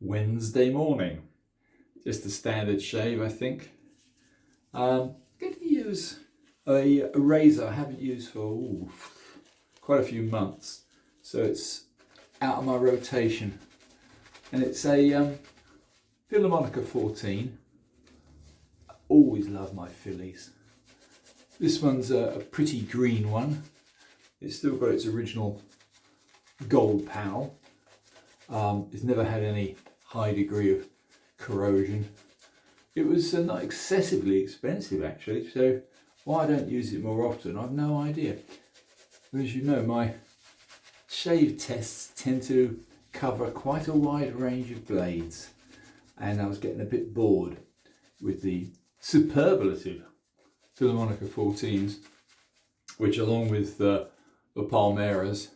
Wednesday morning. Just a standard shave, I think. I'm going to use a razor I haven't used for quite a few months. So it's out of my rotation. And it's a Filly14. I always love my Fillies. This one's a pretty green one. It's still got its original gold panel. It's never had any high degree of corrosion. It was not excessively expensive actually, so why I don't use it more often, I've no idea. But as you know, my shave tests tend to cover quite a wide range of blades, and I was getting a bit bored with the superlative Filly14s, which along with the Palmeras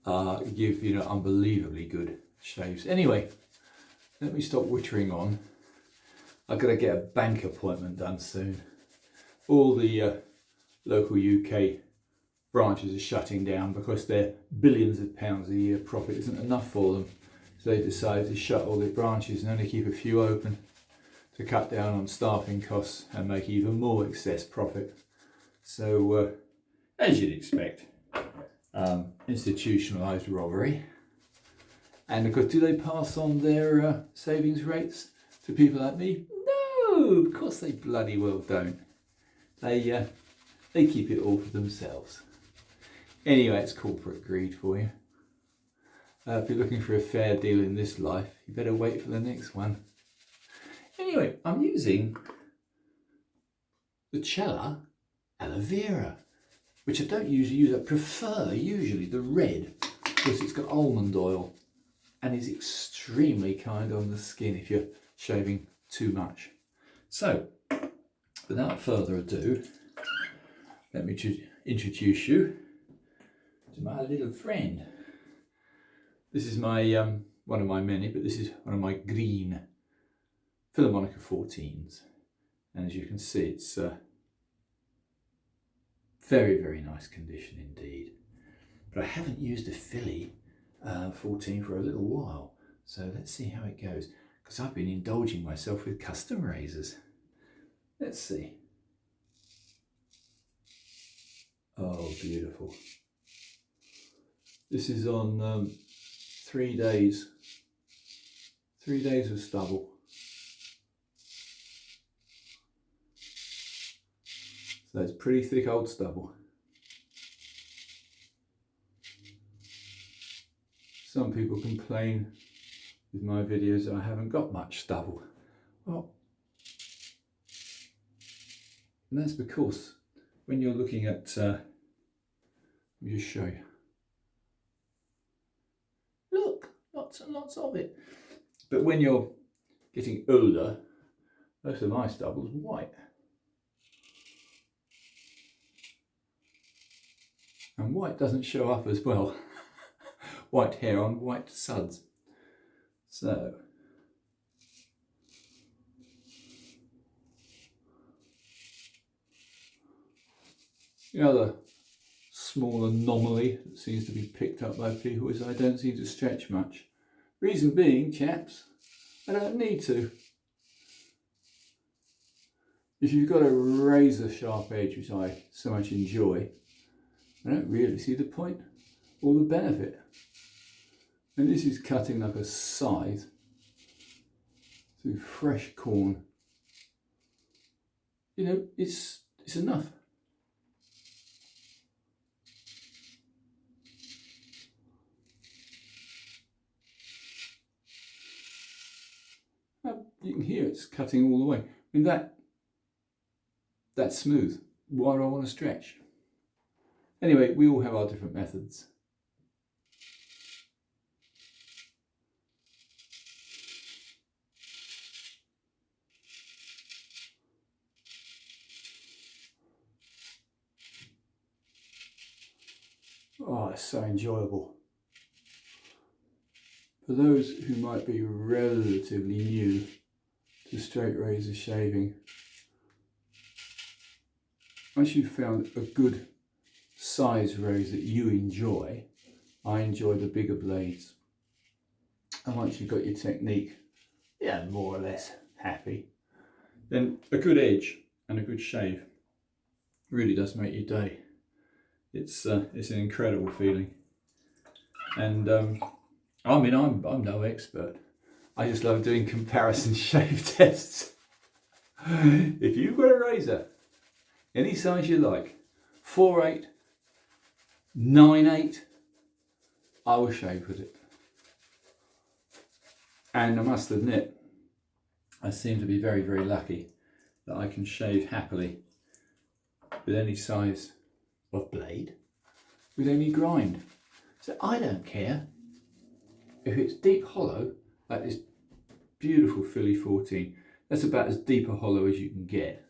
give unbelievably good shaves. Anyway, let me stop wittering on. I've got to get a bank appointment done soon. All the local UK branches are shutting down because their billions of pounds a year profit isn't enough for them. So they decided to shut all their branches and only keep a few open to cut down on staffing costs and make even more excess profit. So, as you'd expect, institutionalised robbery. And of course, do they pass on their savings rates to people like me? No, of course they bloody well don't. They keep it all for themselves. Anyway, it's corporate greed for you. If you're looking for a fair deal in this life, you better wait for the next one. Anyway, I'm using the Cella Aloe Vera, which I don't usually use. I prefer usually the red because it's got almond oil and is extremely kind on the skin if you're shaving too much. So, without further ado, let me introduce you to my little friend. This is my one of my many, but this is one of my green Filly14s, and as you can see, it's very, very nice condition indeed. But I haven't used a Filly14 for a little while, so let's see how it goes, because I've been indulging myself with custom razors. Let's see. Oh, beautiful. This is on 3 days. 3 days of stubble. So it's pretty thick old stubble. Some people complain with my videos that I haven't got much stubble. Well, and that's because when you're looking at, let me just show you. Look, lots and lots of it. But when you're getting older, most of my stubble is white. And white doesn't show up as well. White hair on white suds. So, the other small anomaly that seems to be picked up by people is I don't seem to stretch much. Reason being, chaps, I don't need to. If you've got a razor sharp edge, which I so much enjoy, I don't really see the point or the benefit. And this is cutting like a scythe through fresh corn. You know, it's enough. You can hear it's cutting all the way. I mean, that's smooth. Why do I want to stretch? Anyway, we all have our different methods. Oh, it's so enjoyable. For those who might be relatively new to straight razor shaving, once you've found a good size razor that you enjoy, I enjoy the bigger blades. And once you've got your technique, yeah, more or less happy, then a good edge and a good shave really does make your day. It's an incredible feeling. And I mean, I'm no expert. I just love doing comparison shave tests. If you've got a razor, any size you like, 4/8, 9/8, I will shave with it. And I must admit, I seem to be very, very lucky that I can shave happily with any size of blade, with any grind. So I don't care if it's deep hollow, like this beautiful Filly14, that's about as deep a hollow as you can get,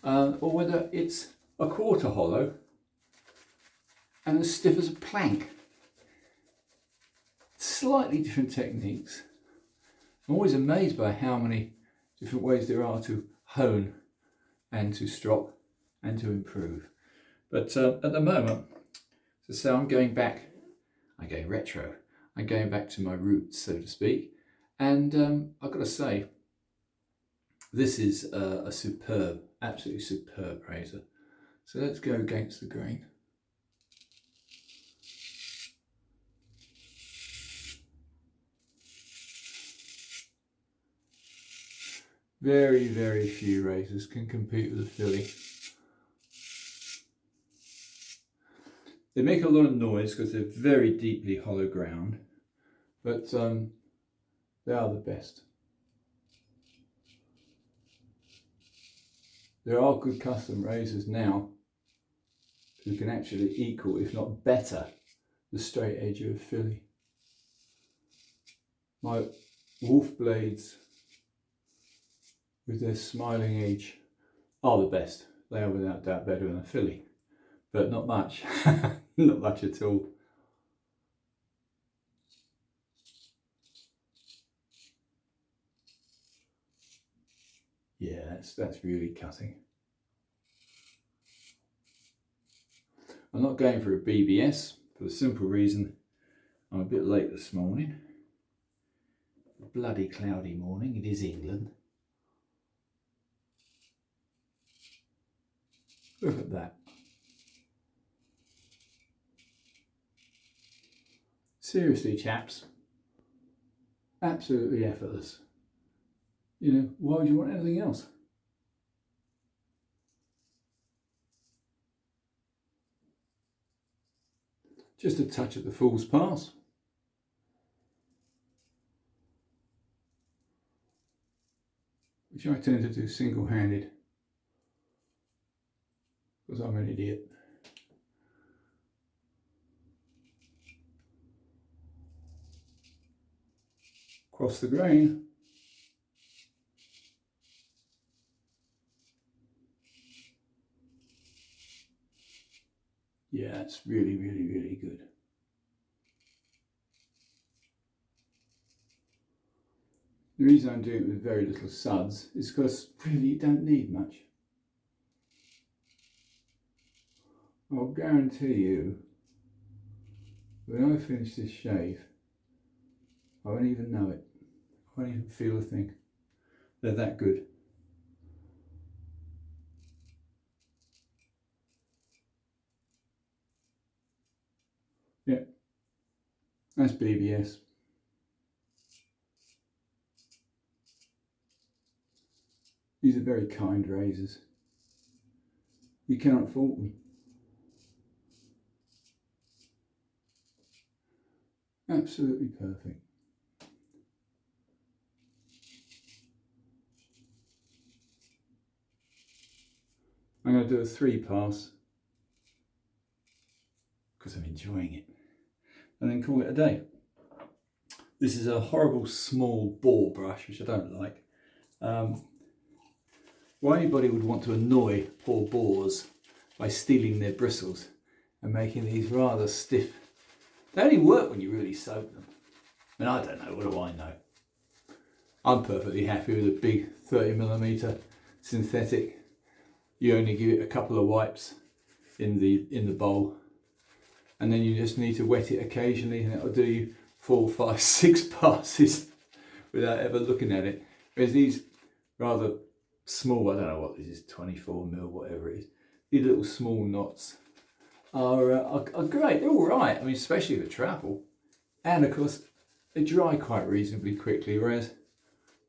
or whether it's a quarter hollow and as stiff as a plank. Slightly different techniques. I'm always amazed by how many different ways there are to hone and to strop and to improve. But at the moment, so I'm going back, I'm going retro, I'm going back to my roots, so to speak. And I've got to say, this is a superb, absolutely superb razor. So let's go against the grain. Very, very few razors can compete with a Filly. They make a lot of noise because they're very deeply hollow ground, but they are the best. There are good custom razors now who can actually equal, if not better, the straight edge of a Filly. My Wolf blades with their smiling edge are the best. They are without doubt better than a Filly, but not much, not much at all. Yeah, that's really cutting. I'm not going for a BBS for the simple reason I'm a bit late this morning. A bloody cloudy morning, it is England. Look at that. Seriously, chaps, absolutely effortless. You know, why would you want anything else? Just a touch at the fool's pass. Which I tend to do single-handed, because I'm an idiot. Across the grain. Yeah, it's really, really, really good. The reason I'm doing it with very little suds is because really you don't need much. I'll guarantee you, when I finish this shave, I won't even know it. I won't even feel a thing. They're that good. Yeah, that's BBS. These are very kind razors. You cannot fault them. Absolutely perfect. I'm going to do a 3-pass because I'm enjoying it, and then call it a day. This is a horrible small bore brush, which I don't like. Why anybody would want to annoy poor boars by stealing their bristles and making these rather stiff. They only work when you really soak them. I mean, I don't know, what do I know? I'm perfectly happy with a big 30mm synthetic. You only give it a couple of wipes in the bowl, and then you just need to wet it occasionally, and it'll do you 4, 5, 6 passes without ever looking at it. Whereas these rather small, I don't know what this is, 24mm, whatever it is, these little small knots are great. They're all right. I mean, especially for travel. And of course, they dry quite reasonably quickly, whereas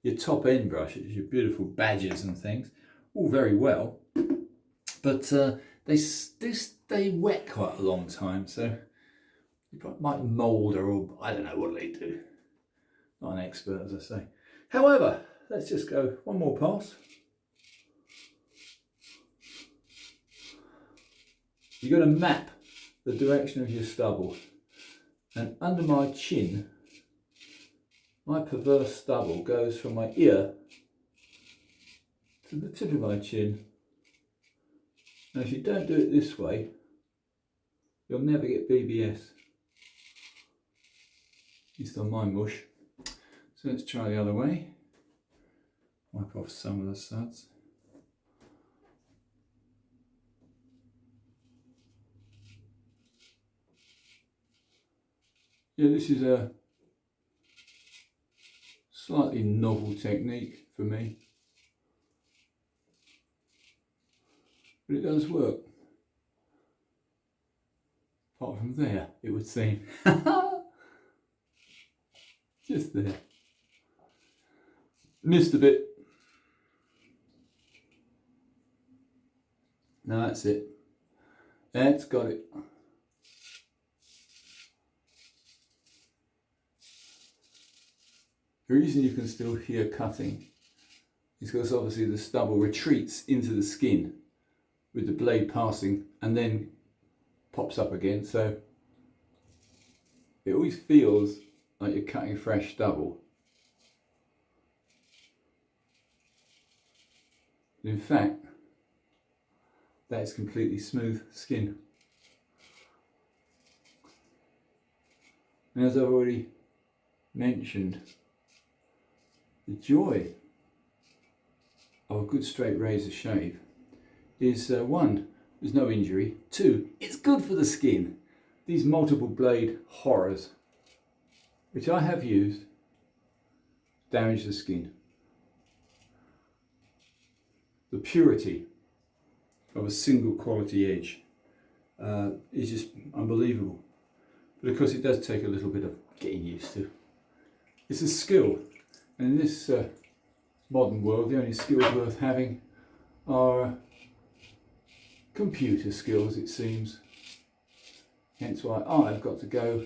your top end brushes, your beautiful badgers and things, all very well, but they stay wet quite a long time, so you might moulder, or I don't know what they do. Not an expert, as I say. However, let's just go one more pass. You've got to map the direction of your stubble, and under my chin, my perverse stubble goes from my ear to the tip of my chin. Now if you don't do it this way, you'll never get BBS. At least on my mush. So let's try the other way. Wipe off some of the suds. Yeah, this is a slightly novel technique for me, but it does work. Apart from there, it would seem. Just there. Missed a bit. No, that's it. That's got it. The reason you can still hear cutting is because obviously the stubble retreats into the skin with the blade passing and then pops up again, so it always feels like you're cutting fresh stubble. In fact, that is completely smooth skin. And as I've already mentioned, the joy of a good straight razor shave is one, there's no injury. Two, it's good for the skin. These multiple blade horrors, which I have used, damage the skin. The purity of a single quality edge is just unbelievable. But of course it does take a little bit of getting used to. It's a skill, and in this modern world the only skills worth having are computer skills, it seems. Hence why I've got to go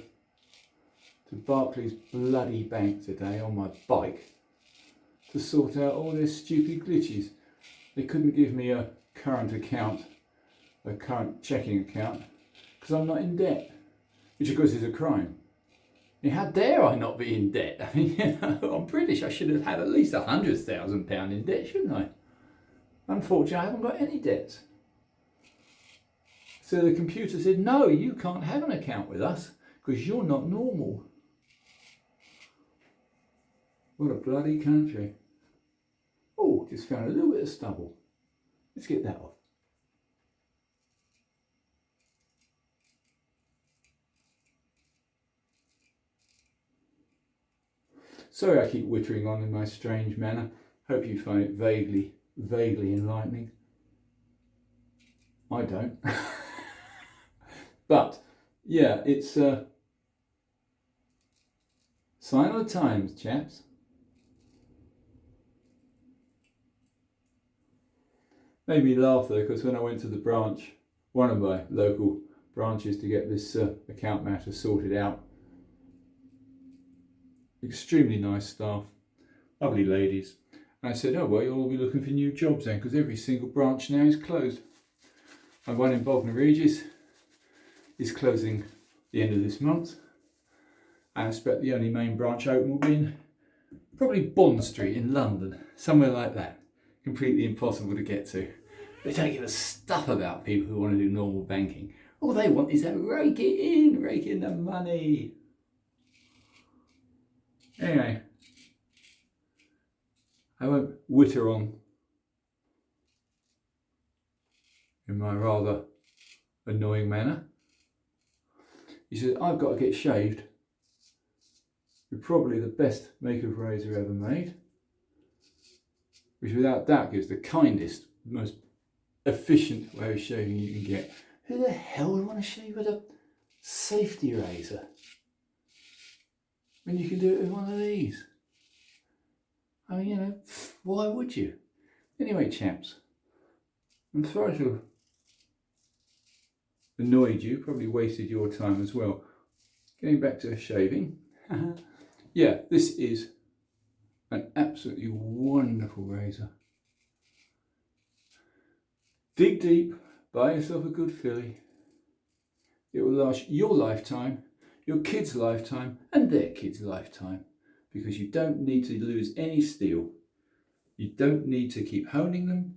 to Barclays bloody bank today on my bike to sort out all their stupid glitches. They couldn't give me a current account, a current checking account, because I'm not in debt, which of course is a crime. I mean, how dare I not be in debt? I mean, you know, I'm British, I should have had at least £100,000 in debt, shouldn't I? Unfortunately, I haven't got any debts. So the computer said, no, you can't have an account with us because you're not normal. What a bloody country. Oh, just found a little bit of stubble. Let's get that off. Sorry I keep wittering on in my strange manner. Hope you find it vaguely enlightening. I don't. But, yeah, it's a sign of the times, chaps. Made me laugh though, because when I went to the branch, one of my local branches, to get this account matter sorted out, extremely nice staff, lovely ladies. And I said, oh well, you'll all be looking for new jobs then, because every single branch now is closed. And one in Bognor Regis is closing the end of this month. And I expect the only main branch open will be in probably Bond Street in London, somewhere like that. Completely impossible to get to. They don't give a stuff about people who want to do normal banking. All they want is to rake in the money. Anyway, I won't witter on in my rather annoying manner. He said, I've got to get shaved with probably the best makeup razor ever made, which without doubt is the kindest, most efficient way of shaving you can get. Who the hell would want to shave with a safety razor when you can do it with one of these? I mean, you know, why would you? Anyway, chaps, I'm sorry to have annoyed you, probably wasted your time as well. Getting back to shaving. Yeah, this is an absolutely wonderful razor. Dig deep, buy yourself a good filly. It will last your lifetime, your kids' lifetime, and their kids' lifetime, because you don't need to lose any steel. You don't need to keep honing them.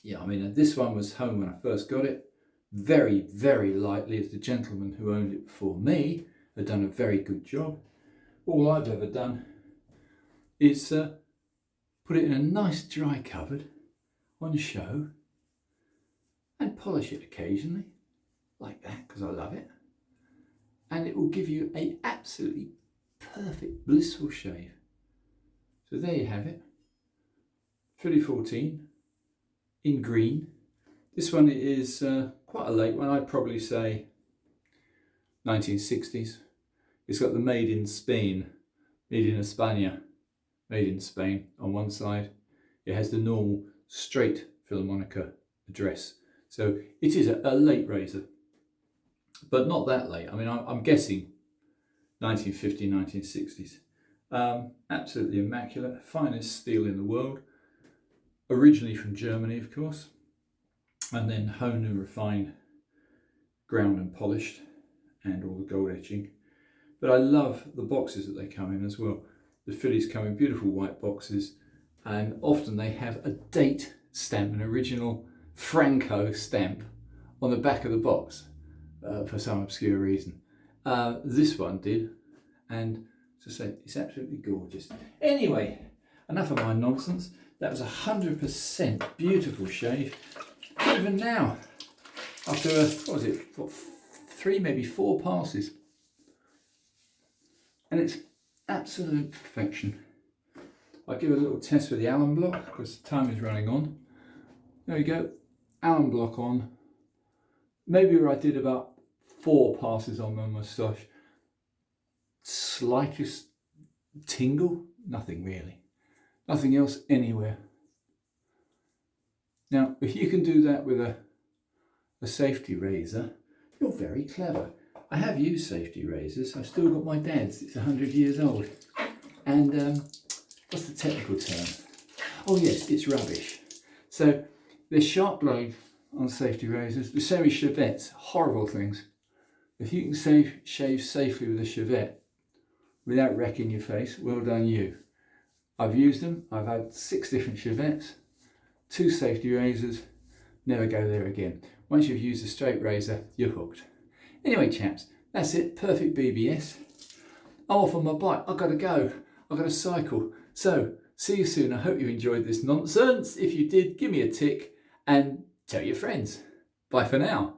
Yeah, I mean, this one was honed when I first got it, very, very lightly, as the gentleman who owned it before me had done a very good job. All I've ever done is put it in a nice dry cupboard on show and polish it occasionally, like that, because I love it. And it will give you an absolutely perfect, blissful shave. So there you have it. Filly14 in green. This one is quite a late one. I'd probably say 1960s. It's got the made in Spain, made in España, made in Spain on one side. It has the normal straight Filharmonica address. So it is a late razor, but not that late. I mean, I'm guessing 1950s, 1960s. Absolutely immaculate, finest steel in the world. Originally from Germany, of course, and then honed and refined, ground and polished, and all the gold etching. But I love the boxes that they come in as well. The Fillies come in beautiful white boxes, and often they have a date stamp, an original Franco stamp on the back of the box for some obscure reason. This one did, and as I say, it's absolutely gorgeous. Anyway, enough of my nonsense. That was 100% beautiful shave. Even now, after what was it, 3, maybe 4 passes, and it's absolute perfection. I'll give a little test with the Allen block because time is running on. There we go, Allen block on. Maybe where I did about 4 passes on my moustache. Slightest tingle, nothing really. Nothing else anywhere. Now, if you can do that with a safety razor, you're very clever. I have used safety razors. I've still got my dad's. It's 100 years old. And what's the technical term? Oh yes, it's rubbish. So there's sharp blades on safety razors. The semi-chevettes, horrible things. If you can shave safely with a chevette without wrecking your face, well done you. I've used them. I've had 6 different chevettes, 2 safety razors. Never go there again. Once you've used a straight razor, you're hooked. Anyway, chaps, that's it. Perfect BBS. I'm off on my bike. I've got to go. I've got to cycle. So, see you soon. I hope you enjoyed this nonsense. If you did, give me a tick and tell your friends. Bye for now.